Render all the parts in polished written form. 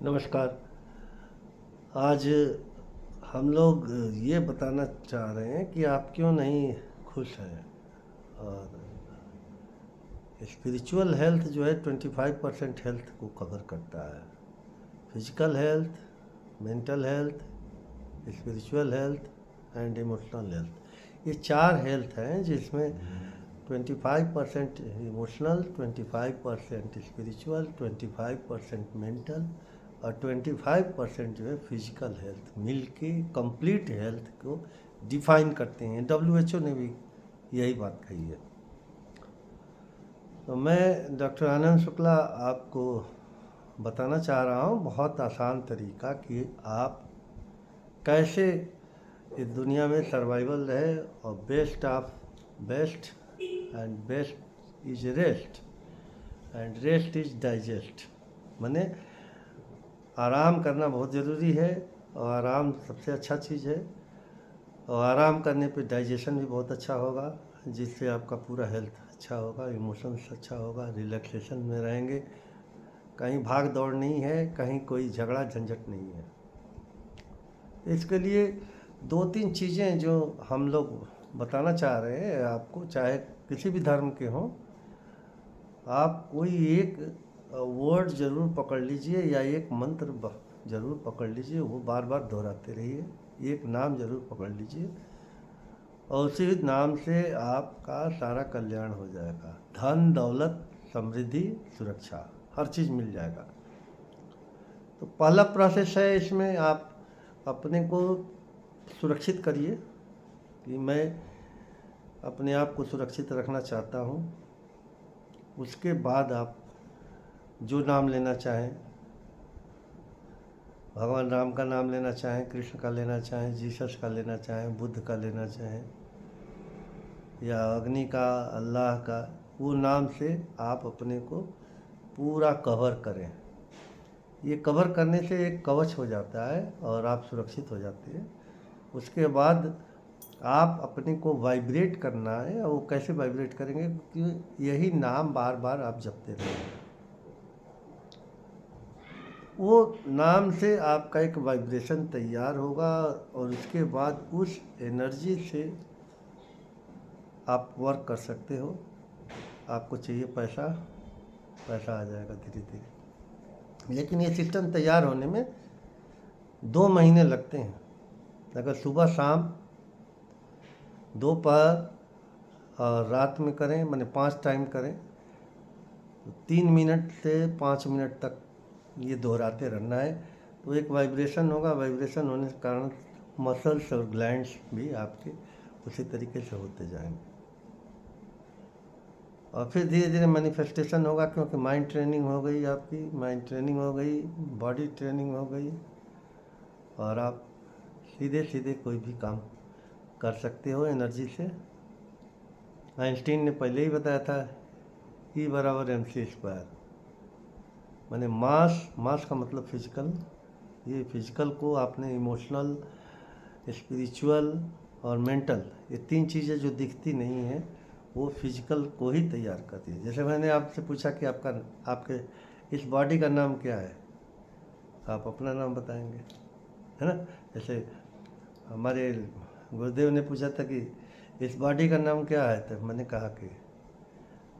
नमस्कार। आज हम लोग ये बताना चाह रहे हैं कि आप क्यों नहीं खुश हैं। और स्पिरिचुअल हेल्थ जो है 25% हेल्थ को कवर करता है। Physical health, mental health, spiritual health and emotional health, ये चार हेल्थ हैं जिसमें 25% इमोशनल, 25% स्पिरिचुअल, 25% मेंटल और 25% जो है फिजिकल हेल्थ मिल के कंप्लीट हेल्थ को डिफाइन करते हैं। WHO ने भी यही बात कही है। तो मैं डॉक्टर आनंद शुक्ला आपको बताना चाह रहा हूँ बहुत आसान तरीका कि आप कैसे इस दुनिया में सर्वाइवल रहे और best of best and best is rest and rest is digest. माने आराम करना बहुत ज़रूरी है और आराम सबसे अच्छा चीज़ है। और आराम करने पे डाइजेशन भी बहुत अच्छा होगा, जिससे आपका पूरा हेल्थ अच्छा होगा, इमोशंस अच्छा होगा, रिलैक्सेशन में रहेंगे। कहीं भाग दौड़ नहीं है, कहीं कोई झगड़ा झंझट नहीं है। इसके लिए दो तीन चीज़ें जो हम लोग बताना चाह रहे हैं आपको, चाहे किसी भी धर्म के हों, आप कोई एक वर्ड ज़रूर पकड़ लीजिए या एक मंत्र ज़रूर पकड़ लीजिए, वो बार बार दोहराते रहिए। एक नाम ज़रूर पकड़ लीजिए और उसी नाम से आपका सारा कल्याण हो जाएगा। धन, दौलत, समृद्धि, सुरक्षा, हर चीज़ मिल जाएगा। तो पहला प्रोसेस है, इसमें आप अपने को सुरक्षित करिए कि मैं अपने आप को सुरक्षित रखना चाहता हूँ। उसके बाद आप जो नाम लेना चाहें, भगवान राम का नाम लेना चाहें, कृष्ण का लेना चाहें, जीसस का लेना चाहें, बुद्ध का लेना चाहें या अग्नि का, अल्लाह का, वो नाम से आप अपने को पूरा कवर करें। ये कवर करने से एक कवच हो जाता है और आप सुरक्षित हो जाते हैं। उसके बाद आप अपने को वाइब्रेट करना है। और वो कैसे वाइब्रेट करेंगे, क्योंकि यही नाम बार बार आप जपते रहेंगे। वो नाम से आपका एक वाइब्रेशन तैयार होगा और उसके बाद उस एनर्जी से आप वर्क कर सकते हो। आपको चाहिए पैसा, पैसा आ जाएगा धीरे धीरे। लेकिन ये सिस्टम तैयार होने में 2 महीने लगते हैं। अगर सुबह शाम दोपहर और रात में करें, माने 5 टाइम करें, तो 3 मिनट से 5 मिनट तक ये दोहराते रहना है। तो एक वाइब्रेशन होगा, वाइब्रेशन होने के कारण मसल्स और ग्लैंड्स भी आपके उसी तरीके से होते जाएंगे और फिर धीरे धीरे मैनिफेस्टेशन होगा, क्योंकि माइंड ट्रेनिंग हो गई, आपकी माइंड ट्रेनिंग हो गई, बॉडी ट्रेनिंग हो गई और आप सीधे सीधे कोई भी काम कर सकते हो एनर्जी से। आइंस्टीन ने पहले ही बताया था, E बराबर mc²। माने मास का मतलब फिजिकल। ये फिजिकल को आपने इमोशनल, स्पिरिचुअल और मेंटल, ये 3 चीज़ें जो दिखती नहीं हैं, वो फिजिकल को ही तैयार करती है। जैसे मैंने आपसे पूछा कि आपके इस बॉडी का नाम क्या है, आप अपना नाम बताएंगे, है ना। जैसे हमारे गुरुदेव ने पूछा था कि इस बॉडी का नाम क्या है, तो मैंने कहा कि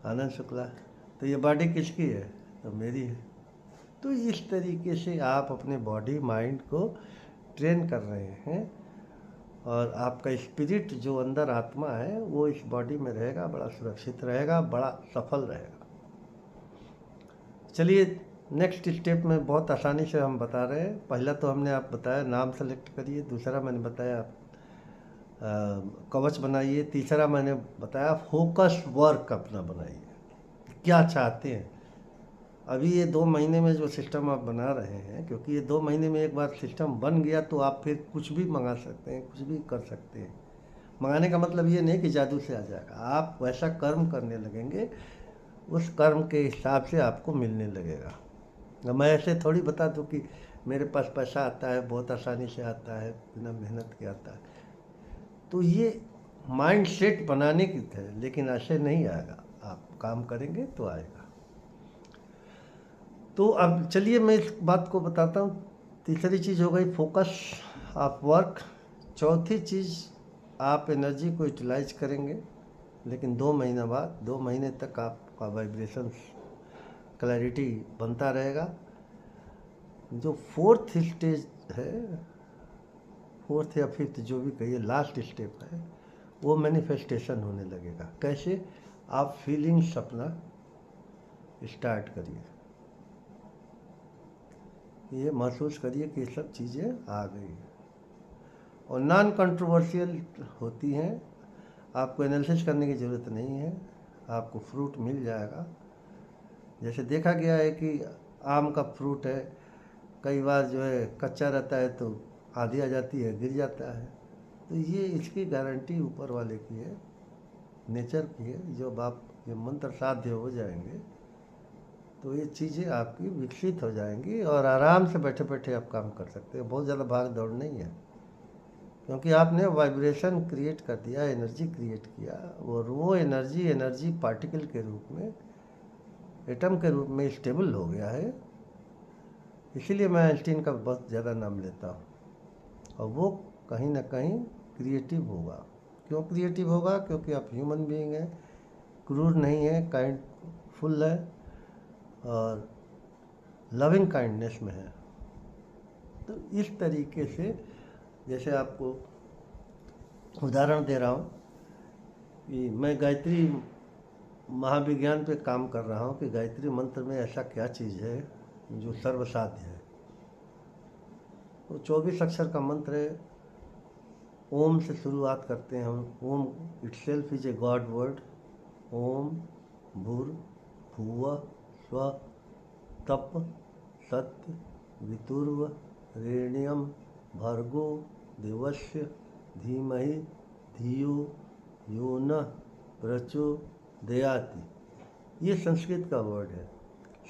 आनंद शुक्ला। तो ये बॉडी किसकी है, तो मेरी है। तो इस तरीके से आप अपने बॉडी माइंड को ट्रेन कर रहे हैं और आपका स्पिरिट जो अंदर आत्मा है वो इस बॉडी में रहेगा, बड़ा सुरक्षित रहेगा, बड़ा सफल रहेगा। चलिए नेक्स्ट स्टेप में बहुत आसानी से हम बता रहे हैं। पहला तो हमने आप बताया नाम सेलेक्ट करिए, दूसरा मैंने बताया आप कवच बनाइए, तीसरा मैंने बताया फोकस वर्क अपना बनाइए, क्या चाहते हैं। अभी ये 2 महीने में जो सिस्टम आप बना रहे हैं, क्योंकि ये 2 महीने में एक बार सिस्टम बन गया तो आप फिर कुछ भी मंगा सकते हैं, कुछ भी कर सकते हैं। मंगाने का मतलब ये नहीं कि जादू से आ जाएगा, आप वैसा कर्म करने लगेंगे, उस कर्म के हिसाब से आपको मिलने लगेगा। अब मैं ऐसे थोड़ी बता दूं कि मेरे पास पैसा आता है, बहुत आसानी से आता है, बिना मेहनत के आता है। तो ये माइंड सेट बनाने की है, लेकिन ऐसे नहीं आएगा। आप काम करेंगे तो आएगा। तो अब चलिए मैं इस बात को बताता हूँ। तीसरी चीज़ हो गई फोकस ऑफ वर्क। चौथी चीज़, आप एनर्जी को यूटिलाइज करेंगे, लेकिन 2 महीना बाद, 2 महीने तक आपका वाइब्रेशन क्लैरिटी बनता रहेगा। जो फोर्थ स्टेज है, फोर्थ या फिफ्थ जो भी कहिए, लास्ट स्टेप है, वो मैनिफेस्टेशन होने लगेगा। कैसे? आप फीलिंग्स अपना स्टार्ट करिए, ये महसूस करिए कि ये सब चीज़ें आ गई और नॉन कंट्रोवर्शियल होती हैं। आपको एनालिसिस करने की ज़रूरत नहीं है, आपको फ्रूट मिल जाएगा। जैसे देखा गया है कि आम का फ्रूट है, कई बार जो है कच्चा रहता है तो आधी आ जाती है, गिर जाता है। तो ये इसकी गारंटी ऊपर वाले की है, नेचर की है। जब आप ये मंत्र साध्य हो जाएंगे तो ये चीज़ें आपकी विकसित हो जाएंगी और आराम से बैठे बैठे आप काम कर सकते हो। बहुत ज़्यादा भाग दौड़ नहीं है, क्योंकि आपने वाइब्रेशन क्रिएट कर दिया, एनर्जी क्रिएट किया, और वो एनर्जी पार्टिकल के रूप में, एटम के रूप में स्टेबल हो गया है। इसीलिए मैं आइंस्टीन का बहुत ज़्यादा नाम लेता हूँ। और वो कहीं ना कहीं क्रिएटिव होगा। क्यों क्रिएटिव होगा? क्योंकि आप ह्यूमन बीइंग हैं, क्रूर नहीं है, काइंडफुल है और लविंग काइंडनेस में है। तो इस तरीके से, जैसे आपको उदाहरण दे रहा हूँ कि मैं गायत्री महाविज्ञान पे काम कर रहा हूँ कि गायत्री मंत्र में ऐसा क्या चीज़ है जो सर्वसाध्य है। वो 24 अक्षर का मंत्र है। ओम से शुरुआत करते हैं हम। Om itself is a god word. Om भूर भुव स्व तप सत्य वितुर्व रेण्यम भर्गो देवस्य धीमहि धियो यो न प्रचोदयाति। ये संस्कृत का वर्ड है।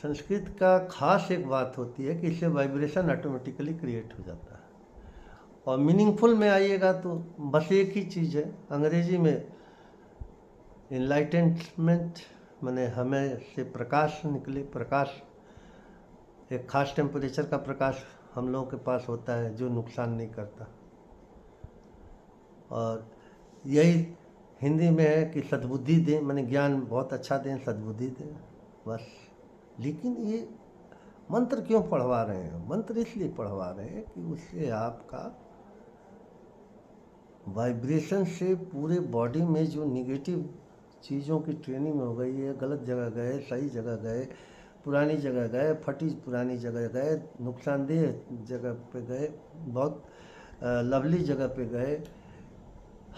संस्कृत का खास एक बात होती है कि इससे वाइब्रेशन ऑटोमेटिकली क्रिएट हो जाता है। और मीनिंगफुल में आइएगा तो बस एक ही चीज़ है। अंग्रेजी में इनलाइटेनमेंट माने हमें से प्रकाश निकले। प्रकाश एक खास टेम्परेचर का प्रकाश हम लोगों के पास होता है जो नुकसान नहीं करता। और यही हिंदी में है कि सद्बुद्धि दें, माने ज्ञान बहुत अच्छा दें, सद्बुद्धि दें, बस। लेकिन ये मंत्र क्यों पढ़वा रहे हैं? मंत्र इसलिए पढ़वा रहे हैं कि उससे आपका वाइब्रेशन से पूरे बॉडी में जो निगेटिव चीज़ों की ट्रेनिंग हो गई है, गलत जगह गए, सही जगह गए, पुरानी जगह गए, फटी पुरानी जगह गए, नुकसानदेह जगह पे गए, बहुत लवली जगह पे गए,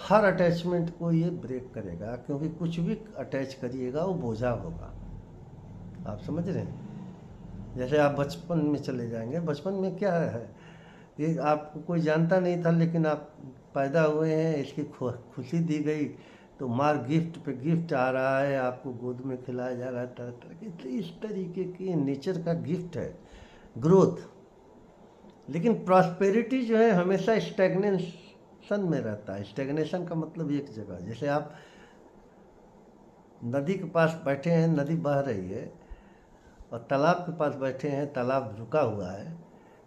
हर अटैचमेंट को ये ब्रेक करेगा। क्योंकि कुछ भी अटैच करिएगा वो बोझा होगा। आप समझ रहे हैं? जैसे आप बचपन में चले जाएंगे, बचपन में क्या है, ये आपको कोई जानता नहीं था, लेकिन आप पैदा हुए हैं, इसकी खुशी दी गई तो मार गिफ्ट पे गिफ्ट आ रहा है, आपको गोद में खिलाया जा रहा है तरह तरह के। तो इस तरीके की नेचर का गिफ्ट है ग्रोथ। लेकिन प्रॉस्पेरिटी जो है हमेशा स्टैग्नेशन में रहता है। स्टैग्नेशन का मतलब एक जगह, जैसे आप नदी के पास बैठे हैं, नदी बह रही है, और तालाब के पास बैठे हैं, तालाब रुका हुआ है,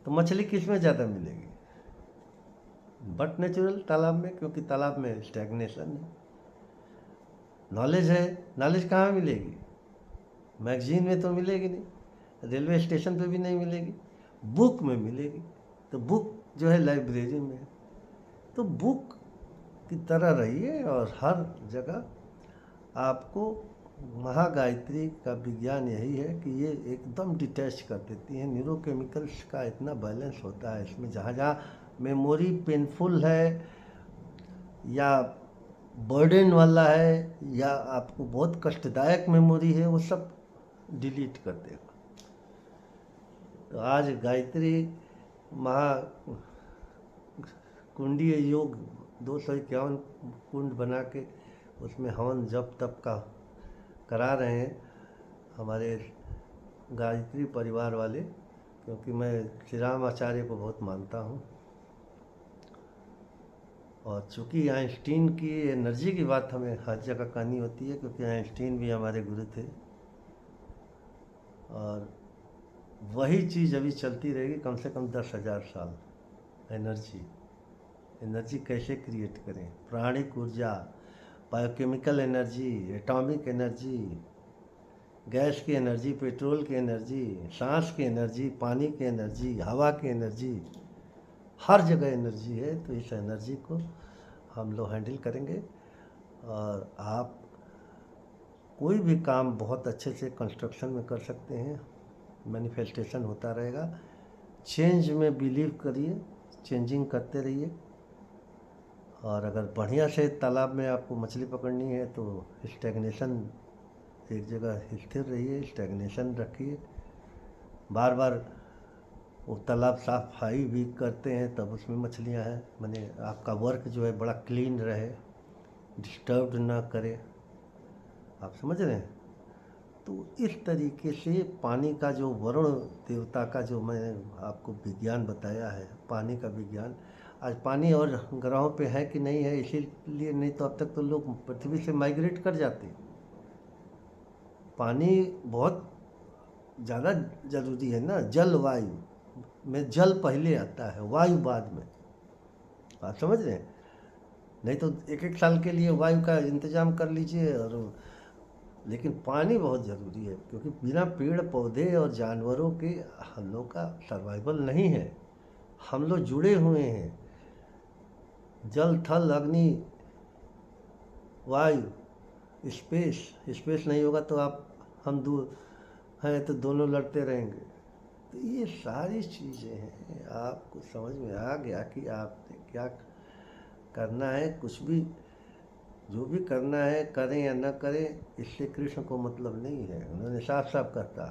तो मछली किस में ज़्यादा मिलेगी? बट नेचुरल तालाब में, क्योंकि तालाब में स्टैग्नेशन है। नॉलेज है, नॉलेज कहाँ मिलेगी? मैगजीन में तो मिलेगी नहीं, रेलवे स्टेशन पे भी नहीं मिलेगी, बुक में मिलेगी। तो बुक जो है लाइब्रेरी में है। तो बुक की तरह रहिए और हर जगह आपको महागायत्री का विज्ञान यही है कि ये एकदम डिटैच कर देती है। न्यूरोकेमिकल्स का इतना बैलेंस होता है इसमें, जहाँ जहाँ मेमोरी पेनफुल है या बर्डन वाला है या आपको बहुत कष्टदायक मेमोरी है, वो सब डिलीट कर देगा। तो आज गायत्री महा कुंडीय योग 251 कुंड बना के उसमें हवन जप तप का करा रहे हैं हमारे गायत्री परिवार वाले, क्योंकि मैं श्री राम आचार्य को बहुत मानता हूँ। और चूँकि आइंस्टीन की एनर्जी की बात हमें हर जगह कहनी होती है, क्योंकि आइंस्टीन भी हमारे गुरु थे। और वही चीज़ अभी चलती रहेगी कम से कम 10,000 साल। एनर्जी, एनर्जी कैसे क्रिएट करें? प्राणिक ऊर्जा, biochemical energy, atomic energy, gas की एनर्जी, पेट्रोल की एनर्जी, सांस की एनर्जी, पानी की एनर्जी, हवा की एनर्जी, हर जगह एनर्जी है। तो इस एनर्जी को हम लोग हैंडल करेंगे और आप कोई भी काम बहुत अच्छे से कंस्ट्रक्शन में कर सकते हैं। मैनिफेस्टेशन होता रहेगा। चेंज में बिलीव करिए, चेंजिंग करते रहिए। और अगर बढ़िया से तालाब में आपको मछली पकड़नी है तो स्टैग्नेशन, एक जगह स्थिर रहिए, स्टैग्नेशन रखिए। बार बार वो तालाब सफाई भी करते हैं तब उसमें मछलियां हैं। माने आपका वर्क जो है बड़ा क्लीन रहे, डिस्टर्ब ना करे। आप समझ रहे हैं? तो इस तरीके से पानी का जो वरुण देवता का जो मैं आपको विज्ञान बताया है, पानी का विज्ञान, आज पानी और ग्रहों पे है कि नहीं है, इसीलिए नहीं तो अब तक तो लोग पृथ्वी से माइग्रेट कर जाते। पानी बहुत ज़्यादा ज़रूरी है ना। जल वायु में जल पहले आता है, वायु बाद में। आप समझ रहे हैं? नहीं तो एक एक साल के लिए वायु का इंतजाम कर लीजिए। और लेकिन पानी बहुत ज़रूरी है, क्योंकि बिना पेड़ पौधे और जानवरों के हम लोग का सर्वाइवल नहीं है। हम लोग जुड़े हुए हैं, जल थल अग्नि वायु स्पेस। स्पेस नहीं होगा तो आप हम दूर हैं तो दोनों लड़ते रहेंगे। तो ये सारी चीज़ें हैं, आपको समझ में आ गया कि आपने क्या करना है। कुछ भी जो भी करना है करें या न करें, इससे कृष्ण को मतलब नहीं है। उन्होंने साफ साफ कहता,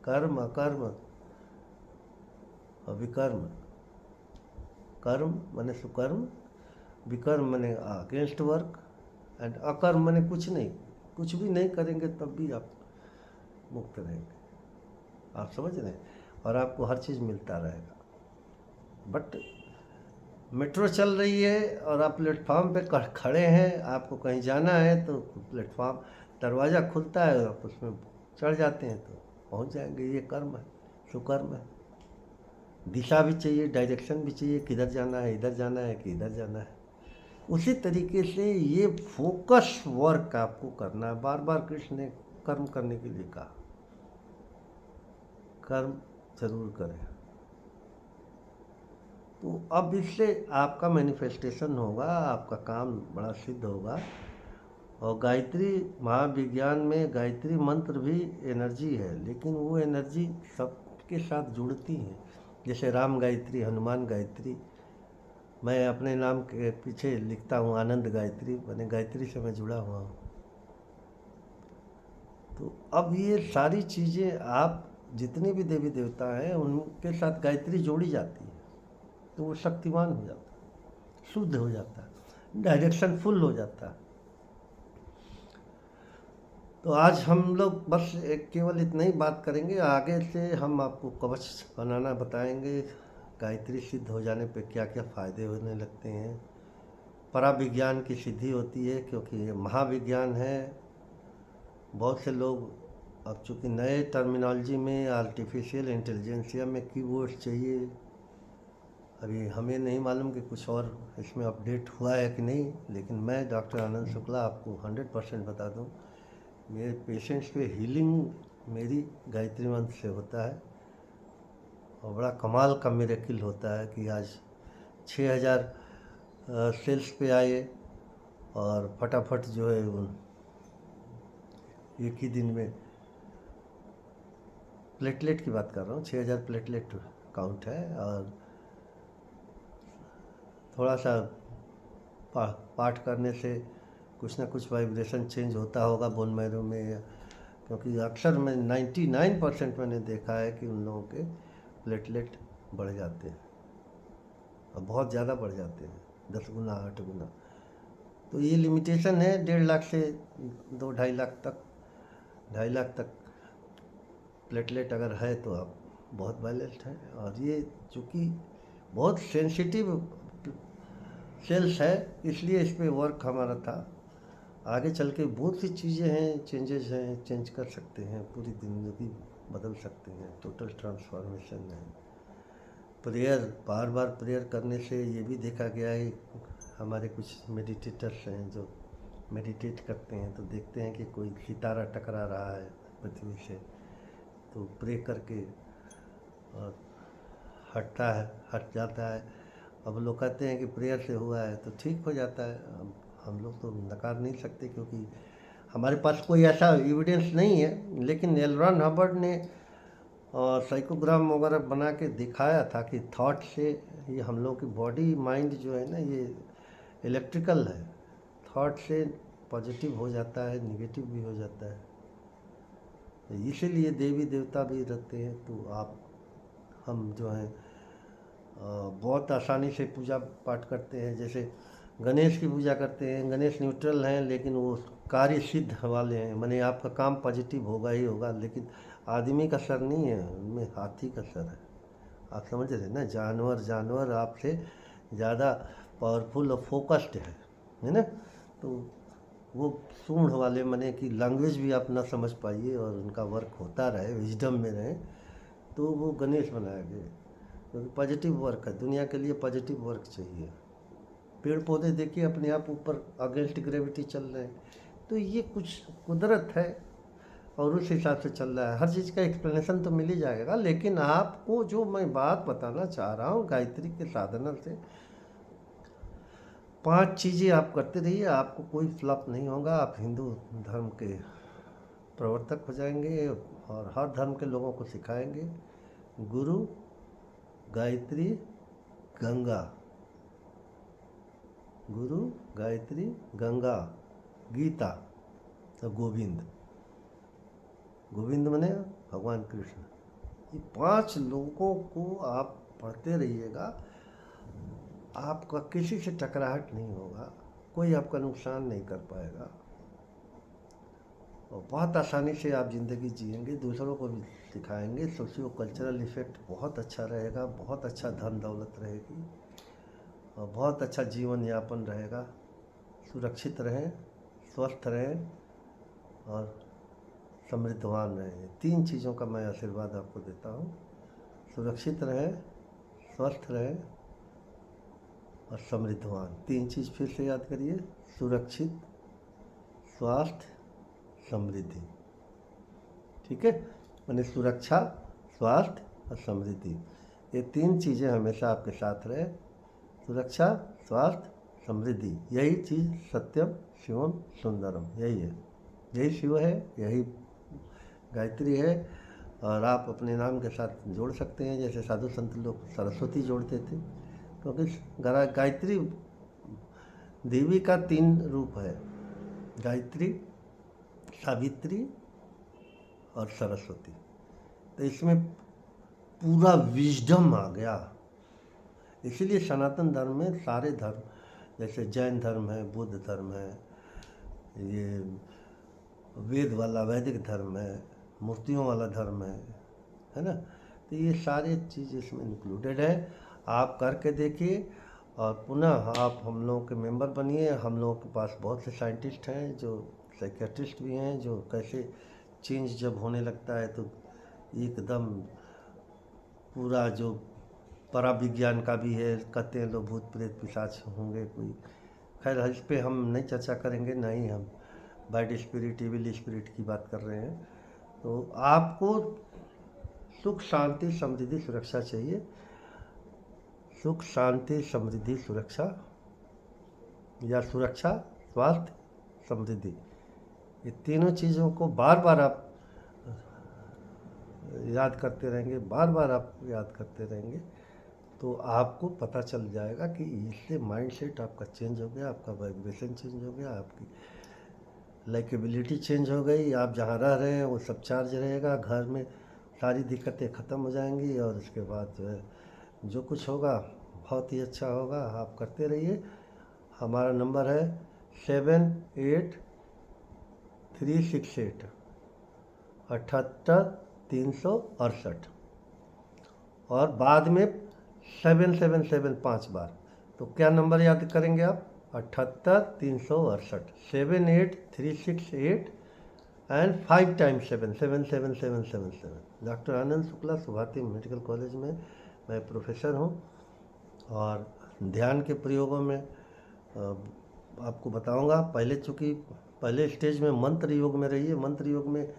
कर्म अकर्म और विकर्म। कर्म माने सुकर्म, विकर्म माने अगेंस्ट वर्क, एंड अकर्म माने कुछ नहीं। कुछ भी नहीं करेंगे तब भी आप मुक्त रहेंगे। आप समझ रहे हैं? और आपको हर चीज़ मिलता रहेगा। बट मेट्रो चल रही है और आप प्लेटफॉर्म पे खड़े हैं, आपको कहीं जाना है तो प्लेटफॉर्म दरवाज़ा खुलता है, आप उसमें चढ़ जाते हैं तो पहुंच जाएंगे। ये कर्म है, सुकर्म है। दिशा भी चाहिए, डायरेक्शन भी चाहिए, किधर जाना है, इधर जाना है कि इधर जाना है। उसी तरीके से ये फोकस वर्क आपको करना है। बार बार कृष्ण ने कर्म करने के लिए कहा, कर्म जरूर करें। तो अब इससे आपका मैनिफेस्टेशन होगा, आपका काम बड़ा सिद्ध होगा। और गायत्री महाविज्ञान में गायत्री मंत्र भी एनर्जी है, लेकिन वो एनर्जी सबके साथ जुड़ती है। जैसे राम गायत्री, हनुमान गायत्री। मैं अपने नाम के पीछे लिखता हूँ आनंद गायत्री, मैंने गायत्री से मैं जुड़ा हुआ हूँ। तो अब ये सारी चीज़ें, आप जितने भी देवी देवता हैं उनके साथ गायत्री जोड़ी जाती है तो वो शक्तिवान हो जाता है, शुद्ध हो जाता है, डायरेक्शन फुल हो जाता है। तो आज हम लोग बस केवल इतना ही बात करेंगे। आगे से हम आपको कवच बनाना बताएंगे, गायत्री सिद्ध हो जाने पे क्या क्या फ़ायदे होने लगते हैं। पराविज्ञान की सिद्धि होती है, क्योंकि ये महाविज्ञान है। बहुत से लोग अब चूँकि नए टर्मिनोलॉजी में आर्टिफिशियल इंटेलिजेंसिया में कीवर्ड्स चाहिए, अभी हमें नहीं मालूम कि कुछ और इसमें अपडेट हुआ है कि नहीं। लेकिन मैं डॉक्टर आनंद शुक्ला आपको 100% बता दूं, मेरे पेशेंट्स पे हीलिंग मेरी गायत्री मंत्र से होता है। और बड़ा कमाल का मिरेकल होता है कि आज 6000 सेल्स पे आए और फटाफट जो है एक ही दिन में, प्लेटलेट की बात कर रहा हूँ, 6000 प्लेटलेट काउंट है। और थोड़ा सा पाठ करने से कुछ ना कुछ वाइब्रेशन चेंज होता होगा बोन मैरो में। क्योंकि अक्सर मैं 99% मैंने देखा है कि उन लोगों के प्लेटलेट बढ़ जाते हैं, और बहुत ज़्यादा बढ़ जाते हैं, 10 गुना 8 गुना। तो ये लिमिटेशन है 1.5 लाख से 2-2.5 लाख तक, 2.5 लाख तक प्लेटलेट अगर है तो आप बहुत बैलेंस्ड हैं। और ये चूँकि बहुत सेंसिटिव सेल्स है, इसलिए इस पर वर्क हमारा था। आगे चल के बहुत सी चीज़ें हैं, चेंजेस हैं, चेंज कर सकते हैं पूरी ज़िंदगी बदल सकती हैं। टोटल ट्रांसफॉर्मेशन है। प्रेयर, बार बार प्रेयर करने से ये भी देखा गया है, हमारे कुछ मेडिटेटर्स हैं जो मेडिटेट करते हैं तो देखते हैं कि कोई सितारा टकरा रहा है पृथ्वी से, तो प्रे करके और हटता है, हट जाता है। अब लोग कहते हैं कि प्रेयर से हुआ है तो ठीक हो जाता है। हम लोग तो नकार नहीं सकते क्योंकि हमारे पास कोई ऐसा एविडेंस नहीं है, लेकिन एल रॉन हबर्ड ने साइकोग्राम वगैरह बना के दिखाया था कि थॉट से ये हम लोग की बॉडी माइंड जो है ना ये इलेक्ट्रिकल है। थॉट से पॉजिटिव हो जाता है, निगेटिव भी हो जाता है। इसीलिए देवी देवता भी रहते हैं। तो आप हम जो हैं बहुत आसानी से पूजा पाठ करते हैं। जैसे गणेश की पूजा करते हैं, गणेश न्यूट्रल हैं लेकिन वो कार्य सिद्ध वाले हैं, माने आपका काम पॉजिटिव होगा ही होगा। लेकिन आदमी का सर नहीं है, उनमें हाथी का सर है। आप समझ रहे हैं ना, जानवर आपसे ज़्यादा पावरफुल और फोकस्ड है ना। तो वो सूंढ़ वाले माने कि लैंग्वेज भी आप ना समझ पाइए और उनका वर्क होता रहे, विजडम में रहे, तो वो गणेश बनाया गया। क्योंकि पॉजिटिव वर्क है, दुनिया के लिए पॉजिटिव वर्क चाहिए। पेड़ पौधे देखिए अपने आप ऊपर अगेंस्ट ग्रेविटी चल रहे हैं, तो ये कुछ कुदरत है और उस हिसाब से चल रहा है। हर चीज़ का एक्सप्लेनेशन तो मिल ही जाएगा, लेकिन आपको जो मैं बात बताना चाह रहा हूँ, गायत्री के साधना से 5 चीज़ें आप करते रहिए, आपको कोई फ्लॉप नहीं होगा। आप हिंदू धर्म के प्रवर्तक हो जाएंगे और हर धर्म के लोगों को सिखाएंगे। गुरु, गायत्री, गंगा, गुरु, गायत्री, गंगा, गीता, तो गोविंद। गोविंद माने भगवान कृष्ण। ये 5 लोगों को आप पढ़ते रहिएगा, आपका किसी से टकराहट नहीं होगा, कोई आपका नुकसान नहीं कर पाएगा और बहुत आसानी से आप ज़िंदगी जिएंगे, दूसरों को भी सिखाएंगे। सोशियो कल्चरल इफ़ेक्ट बहुत अच्छा रहेगा, बहुत अच्छा धन दौलत रहेगी और बहुत अच्छा जीवन यापन रहेगा। सुरक्षित रहें, स्वस्थ रहें और समृद्धवान रहें। 3 चीज़ों का मैं आशीर्वाद आपको देता हूँ। सुरक्षित रहें, स्वस्थ रहें और समृद्धवान। 3 चीज़ फिर से याद करिए, सुरक्षित, स्वास्थ्य, समृद्धि। ठीक है, माने सुरक्षा, स्वास्थ्य और समृद्धि, ये 3 चीज़ें हमेशा आपके साथ रहे। सुरक्षा, स्वास्थ्य, समृद्धि, यही चीज़ सत्यम शिवम सुंदरम, यही है, यही शिव है, यही गायत्री है। और आप अपने नाम के साथ जोड़ सकते हैं, जैसे साधु संत लोग सरस्वती जोड़ते थे, क्योंकि गायत्री देवी का 3 रूप है, गायत्री, सावित्री और सरस्वती। तो इसमें पूरा विजडम आ गया। इसीलिए सनातन धर्म में सारे धर्म, जैसे जैन धर्म है, बुद्ध धर्म है, ये वेद वाला वैदिक धर्म है, मूर्तियों वाला धर्म है ना। तो ये सारी चीज़ इसमें इंक्लूडेड है। आप करके देखिए और पुनः आप हम लोगों के मेंबर बनिए। हम लोगों के पास बहुत से साइंटिस्ट हैं, जो साइकियाट्रिस्ट भी हैं, जो कैसे चेंज जब होने लगता है तो एकदम पूरा जो पराविज्ञान का भी है, कहते हैं लोग भूत प्रेत पिशाच होंगे कोई। खैर इस पर हम नहीं चर्चा करेंगे, नहीं हम बैड स्पिरिट, इविल स्पिरिट की बात कर रहे हैं। तो आपको सुख, शांति, समृद्धि, सुरक्षा चाहिए। सुख, शांति, समृद्धि, सुरक्षा, या सुरक्षा, स्वास्थ्य, समृद्धि, ये तीनों चीज़ों को बार बार आप याद करते रहेंगे, बार बार आप याद करते रहेंगे, तो आपको पता चल जाएगा कि इससे माइंड सेट आपका चेंज हो गया, आपका वाइब्रेशन चेंज हो गया, आपकी लाइकेबिलिटी चेंज हो गई। आप जहाँ रह रहे हैं वो सब चार्ज रहेगा, घर में सारी दिक्कतें ख़त्म हो जाएंगी और उसके बाद जो है जो कुछ होगा बहुत ही अच्छा होगा। आप करते रहिए। हमारा नंबर है 7836878368 और बाद में 7775 बार। तो क्या नंबर याद करेंगे आप? 78368, 78368 and 5 times 7, 77777। Doctor Anand Shukla, सुभाती मेडिकल कॉलेज में मैं प्रोफेसर हूँ। और ध्यान के प्रयोगों में आपको बताऊंगा। चूँकि पहले स्टेज में मंत्र योग में रहिए। मंत्र योग में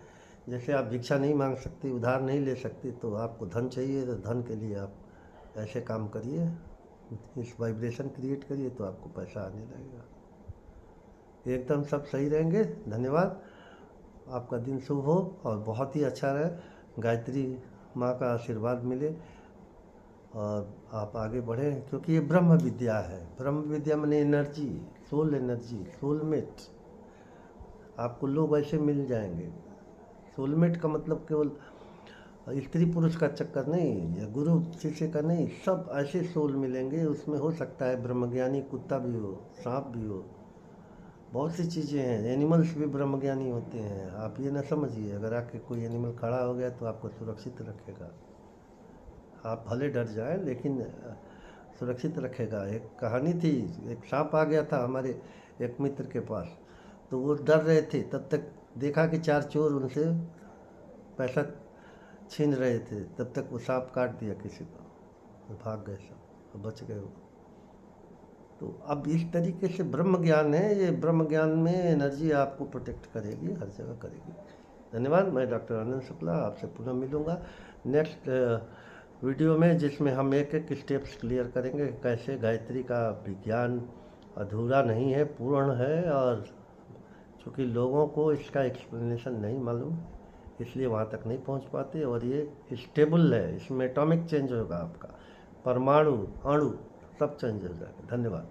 जैसे आप भिक्षा नहीं मांग सकते, उधार नहीं ले सकते, तो आपको धन चाहिए, तो धन के लिए आप ऐसे काम करिए, इस वाइब्रेशन क्रिएट करिए, तो आपको पैसा आने लगेगा। एकदम सब सही रहेंगे। धन्यवाद। आपका दिन शुभ हो और बहुत ही अच्छा रहे। गायत्री माँ का आशीर्वाद मिले और आप आगे बढ़ें, क्योंकि ये ब्रह्म विद्या है। ब्रह्म विद्या माने एनर्जी, सोल एनर्जी, सोलमेट। आपको लोग ऐसे मिल जाएंगे। सोलमेट का मतलब केवल स्त्री पुरुष का चक्कर नहीं, या गुरु शिष्य का नहीं, सब ऐसे सोल मिलेंगे। उसमें हो सकता है ब्रह्मज्ञानी कुत्ता भी हो, सांप भी हो, बहुत सी चीज़ें हैं। एनिमल्स भी ब्रह्मज्ञानी होते हैं। आप ये ना समझिए, अगर आके कोई एनिमल खड़ा हो गया तो आपको सुरक्षित रखेगा। आप भले डर जाए, लेकिन सुरक्षित रखेगा। एक कहानी थी, एक सांप आ गया था हमारे एक मित्र के पास, तो वो डर रहे थे। तब तक देखा कि 4 चोर उनसे पैसा छीन रहे थे, तब तक वो सांप काट दिया किसी को, वो भाग गए सब, बच गए वो। तो अब इस तरीके से ब्रह्म ज्ञान है। ये ब्रह्म ज्ञान में एनर्जी आपको प्रोटेक्ट करेगी, हर जगह करेगी। धन्यवाद। मैं डॉक्टर आनंद शुक्ला आपसे पुनः मिलूँगा नेक्स्ट वीडियो में, जिसमें हम एक एक स्टेप्स क्लियर करेंगे, कैसे गायत्री का विज्ञान अधूरा नहीं है, पूर्ण है। और चूँकि लोगों को इसका एक्सप्लेनेशन नहीं मालूम, इसलिए वहाँ तक नहीं पहुँच पाते। और ये स्टेबल है, इसमें एटॉमिक चेंज होगा, आपका परमाणु, अणु सब चेंज हो जाएगा। धन्यवाद।